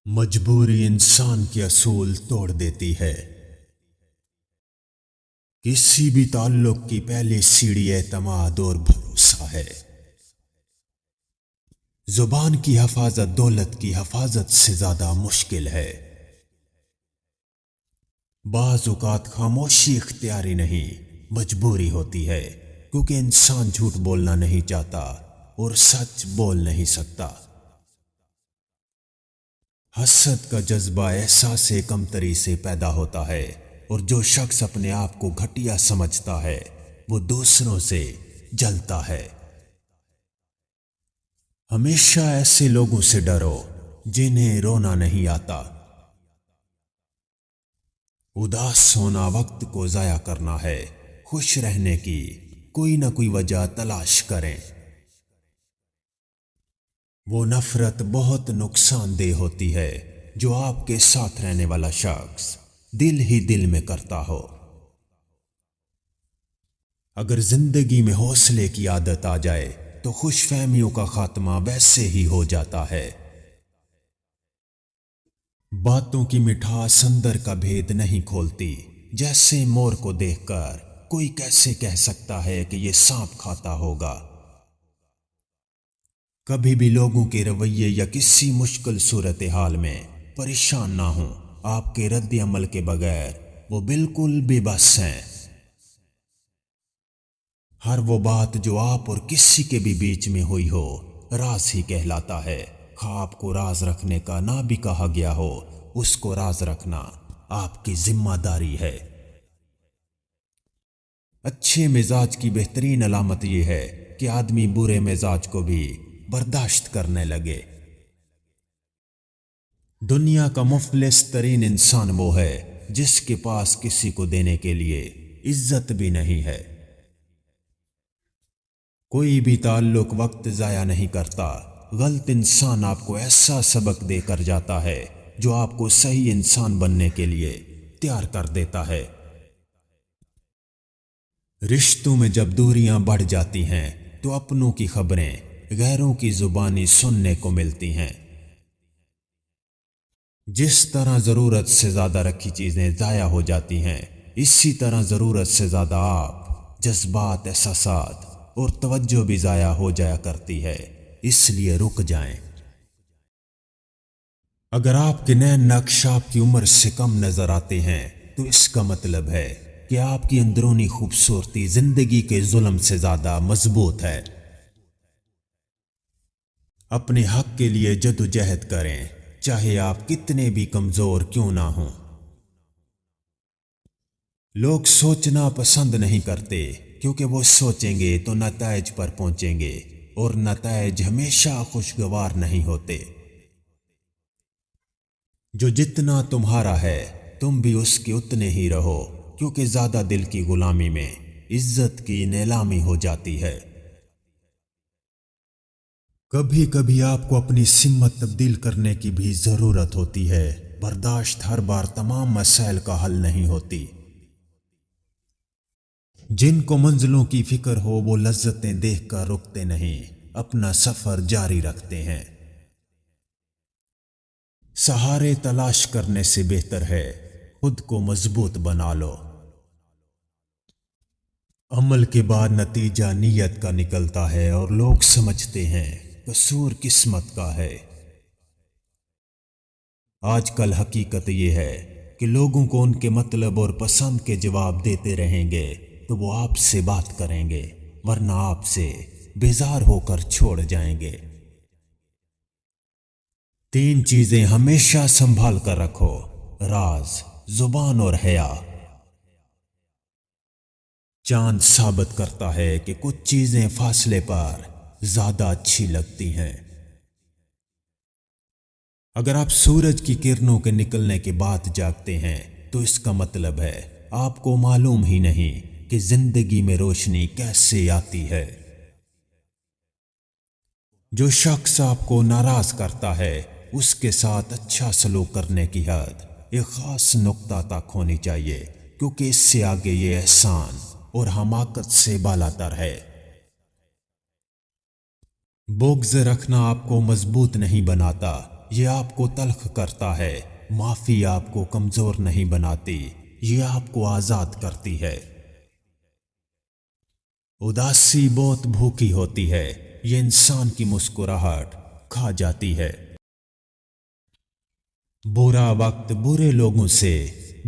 मजबूरी इंसान के असूल तोड़ देती है। किसी भी ताल्लुक की पहली सीढ़ी एतमाद और भरोसा है। जुबान की हिफाजत दौलत की हिफाजत से ज्यादा मुश्किल है। बाज़ औक़ात खामोशी इख्तियारी नहीं, मजबूरी होती है, क्योंकि इंसान झूठ बोलना नहीं चाहता और सच बोल नहीं सकता। हसद का जज्बा एहसास कमतरी से पैदा होता है, और जो शख्स अपने आप को घटिया समझता है वो दूसरों से जलता है। हमेशा ऐसे लोगों से डरो जिन्हें रोना नहीं आता। उदास होना वक्त को जाया करना है, खुश रहने की कोई ना कोई वजह तलाश करें। वो नफरत बहुत नुकसानदेह होती है जो आपके साथ रहने वाला शख्स दिल ही दिल में करता हो। अगर जिंदगी में हौसले की आदत आ जाए तो खुशफहमियों का खात्मा वैसे ही हो जाता है। बातों की मिठास अंदर का भेद नहीं खोलती। जैसे मोर को देखकर कोई कैसे कह सकता है कि यह सांप खाता होगा। कभी भी लोगों के रवैये या किसी मुश्किल सूरत हाल में परेशान ना हो। आपके रद्द अमल के बगैर वो बिल्कुल बेबस हैं। हर वो बात जो आप और किसी के भी बीच में हुई हो राज ही कहलाता है। ख्वाब को राज रखने का ना भी कहा गया हो, उसको राज रखना आपकी जिम्मेदारी है। अच्छे मिजाज की बेहतरीन अलामत यह है कि आदमी बुरे मिजाज को भी बर्दाश्त करने लगे। दुनिया का मुफलिस तरीन इंसान वो है जिसके पास किसी को देने के लिए इज्जत भी नहीं है। कोई भी ताल्लुक वक्त जाया नहीं करता। गलत इंसान आपको ऐसा सबक देकर जाता है जो आपको सही इंसान बनने के लिए तैयार कर देता है। रिश्तों में जब दूरियां बढ़ जाती हैं तो अपनों की खबरें गैरों की जुबानी सुनने को मिलती हैं। जिस तरह जरूरत से ज्यादा रखी चीजें जाया हो जाती हैं, इसी तरह जरूरत से ज्यादा आप, जज्बात, एहसासात और तवज्जो भी जाया हो जाया करती है। इसलिए रुक जाएं। अगर आपके नए नक्श आपकी उम्र से कम नजर आते हैं तो इसका मतलब है कि आपकी अंदरूनी खूबसूरती जिंदगी के जुल्म से ज्यादा मजबूत है। अपने हक के लिए जद्दोजहद करें, चाहे आप कितने भी कमजोर क्यों ना हों। लोग सोचना पसंद नहीं करते क्योंकि वो सोचेंगे तो नताइज पर पहुंचेंगे, और नताइज हमेशा खुशगवार नहीं होते। जो जितना तुम्हारा है तुम भी उसके उतने ही रहो, क्योंकि ज्यादा दिल की गुलामी में इज्जत की नीलामी हो जाती है। कभी कभी आपको अपनी सिमत तब्दील करने की भी जरूरत होती है। बर्दाश्त हर बार तमाम मसाइल का हल नहीं होती। जिनको मंजिलों की फिक्र हो वो लज्जतें देखकर रुकते नहीं, अपना सफर जारी रखते हैं। सहारे तलाश करने से बेहतर है खुद को मजबूत बना लो। अमल के बाद नतीजा नीयत का निकलता है और लोग समझते हैं कसूर किस्मत का है। आजकल हकीकत यह है कि लोगों को उनके मतलब और पसंद के जवाब देते रहेंगे तो वो आपसे बात करेंगे, वरना आपसे बेजार होकर छोड़ जाएंगे। 3 चीजें हमेशा संभाल कर रखो: राज, जुबान और हया। चांद साबित करता है कि कुछ चीजें फासले पर ज्यादा अच्छी लगती हैं। अगर आप सूरज की किरणों के निकलने के बाद जागते हैं तो इसका मतलब है आपको मालूम ही नहीं कि जिंदगी में रोशनी कैसे आती है। जो शख्स आपको नाराज करता है उसके साथ अच्छा सलूक करने की हद एक खास नुक्ता तक होनी चाहिए, क्योंकि इससे आगे ये एहसान और हमाकत से बालातर है। बुग़्ज़ रखना आपको मजबूत नहीं बनाता, ये आपको तल्ख करता है। माफी आपको कमजोर नहीं बनाती, ये आपको आजाद करती है। उदासी बहुत भूखी होती है, ये इंसान की मुस्कुराहट खा जाती है। बुरा वक्त बुरे लोगों से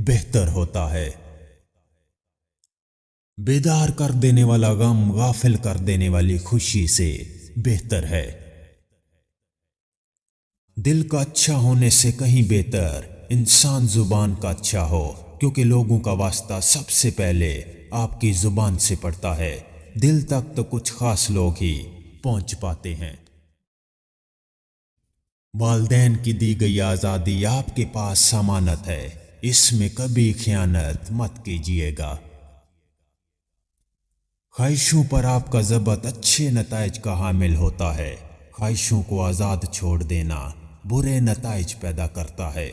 बेहतर होता है। बेदार कर देने वाला गम गाफिल कर देने वाली खुशी से बेहतर है। दिल का अच्छा होने से कहीं बेहतर इंसान जुबान का अच्छा हो, क्योंकि लोगों का वास्ता सबसे पहले आपकी जुबान से पड़ता है। दिल तक तो कुछ खास लोग ही पहुंच पाते हैं। वालिदैन की दी गई आजादी आपके पास अमानत है, इसमें कभी खयानत मत कीजिएगा। ख्वाहिशों पर आपका ज़ब्त अच्छे नताइज का हामिल होता है। ख्वाहिशों को आज़ाद छोड़ देना बुरे नताइज पैदा करता है।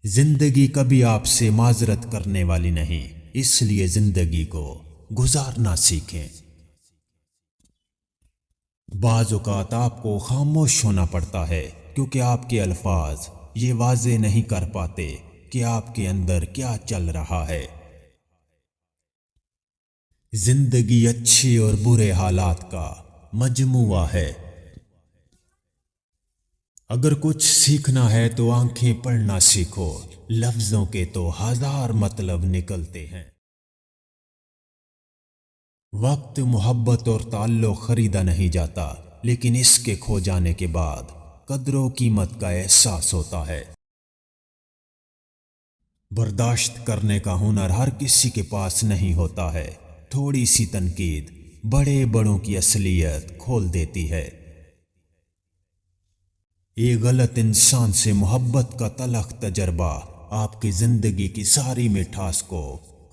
जिंदगी कभी आपसे माजरत करने वाली नहीं, इसलिए जिंदगी को गुजारना सीखें। बाज़ औक़ात आपको खामोश होना पड़ता है, क्योंकि आपके अल्फाज ये वाज़े नहीं कर पाते कि आपके अंदर क्या चल रहा है। जिंदगी अच्छे और बुरे हालात का मजमुआ है। अगर कुछ सीखना है तो आंखें पढ़ना सीखो, लफ्जों के तो हजार मतलब निकलते हैं। वक्त मोहब्बत और ताल्लुक खरीदा नहीं जाता, लेकिन इसके खो जाने के बाद कदरों कीमत का एहसास होता है। बर्दाश्त करने का हुनर हर किसी के पास नहीं होता है। थोड़ी सी तनकीद बड़े बड़ों की असलियत खोल देती है। ये गलत इंसान से मोहब्बत का तलख तजर्बा आपकी जिंदगी की सारी मिठास को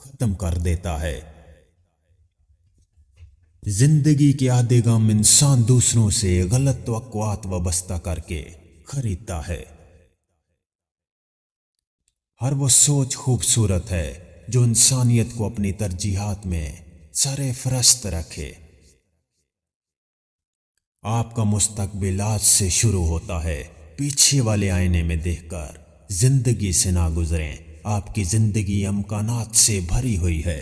खत्म कर देता है। जिंदगी के आधे गम इंसान दूसरों से गलत तवक्कुआत वाबस्ता करके खरीदता है। हर वो सोच खूबसूरत है जो इंसानियत को अपनी तरजीहात में सरे फरस्त रखे। आपका मुस्तकबिल आज से शुरू होता है। पीछे वाले आईने में देखकर जिंदगी से ना गुजरें। आपकी जिंदगी अमकानात से भरी हुई है।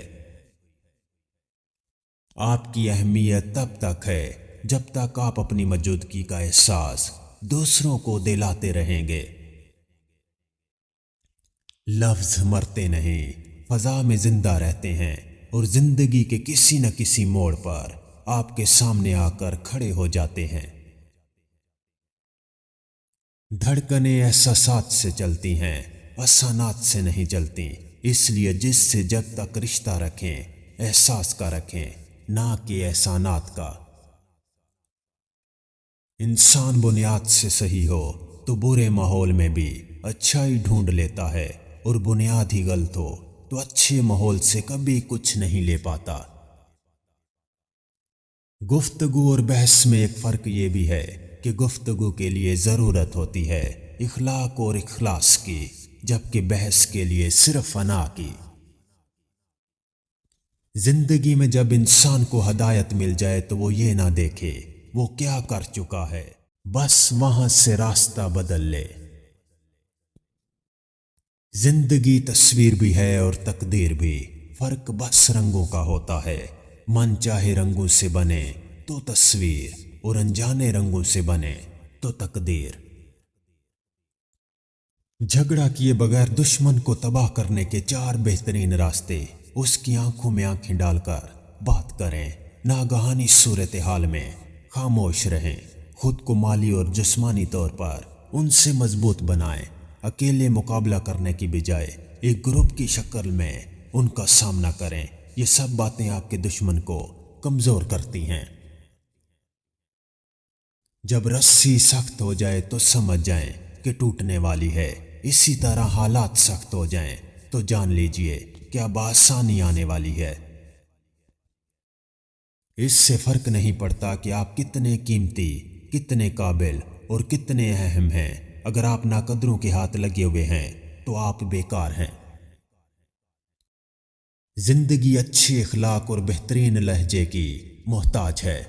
आपकी अहमियत तब तक है जब तक आप अपनी मौजूदगी का एहसास दूसरों को दिलाते रहेंगे। लफ्ज मरते नहीं, फजा में जिंदा रहते हैं और जिंदगी के किसी न किसी मोड़ पर आपके सामने आकर खड़े हो जाते हैं। धड़कनें एहसासात से चलती हैं, असानात से नहीं चलती। इसलिए जिससे जब तक रिश्ता रखें एहसास का रखें, ना कि एहसानात का। इंसान बुनियाद से सही हो तो बुरे माहौल में भी अच्छाई ढूंढ लेता है, और बुनियाद ही गलत हो तो अच्छे माहौल से कभी कुछ नहीं ले पाता। गुफ्तगू और बहस में एक फर्क ये भी है कि गुफ्तगू के लिए जरूरत होती है इखलाक और इखलास की, जबकि बहस के लिए सिर्फ फना की। जिंदगी में जब इंसान को हदायत मिल जाए तो वो ये ना देखे वो क्या कर चुका है, बस वहां से रास्ता बदल ले। जिंदगी तस्वीर भी है और तकदीर भी, फर्क बस रंगों का होता है। मन चाहे रंगों से बने तो तस्वीर, और अनजाने रंगों से बने तो तकदीर। झगड़ा किए बगैर दुश्मन को तबाह करने के 4 बेहतरीन रास्ते। उसकी आंखों में आंखें डालकर बात करें। नागहानी सूरत हाल में खामोश रहें। खुद को माली और जिस्मानी तौर पर उनसे मजबूत बनाएं। अकेले मुकाबला करने की बजाय एक ग्रुप की शक्ल में उनका सामना करें। ये सब बातें आपके दुश्मन को कमजोर करती हैं। जब रस्सी सख्त हो जाए तो समझ जाएं कि टूटने वाली है। इसी तरह हालात सख्त हो जाएं तो जान लीजिए कि अब आसानी आने वाली है। इससे फर्क नहीं पड़ता कि आप कितने कीमती, कितने काबिल और कितने अहम हैं। अगर आप नाकदरों के हाथ लगे हुए हैं तो आप बेकार हैं। जिंदगी अच्छे इखलाक और बेहतरीन लहजे की मोहताज है।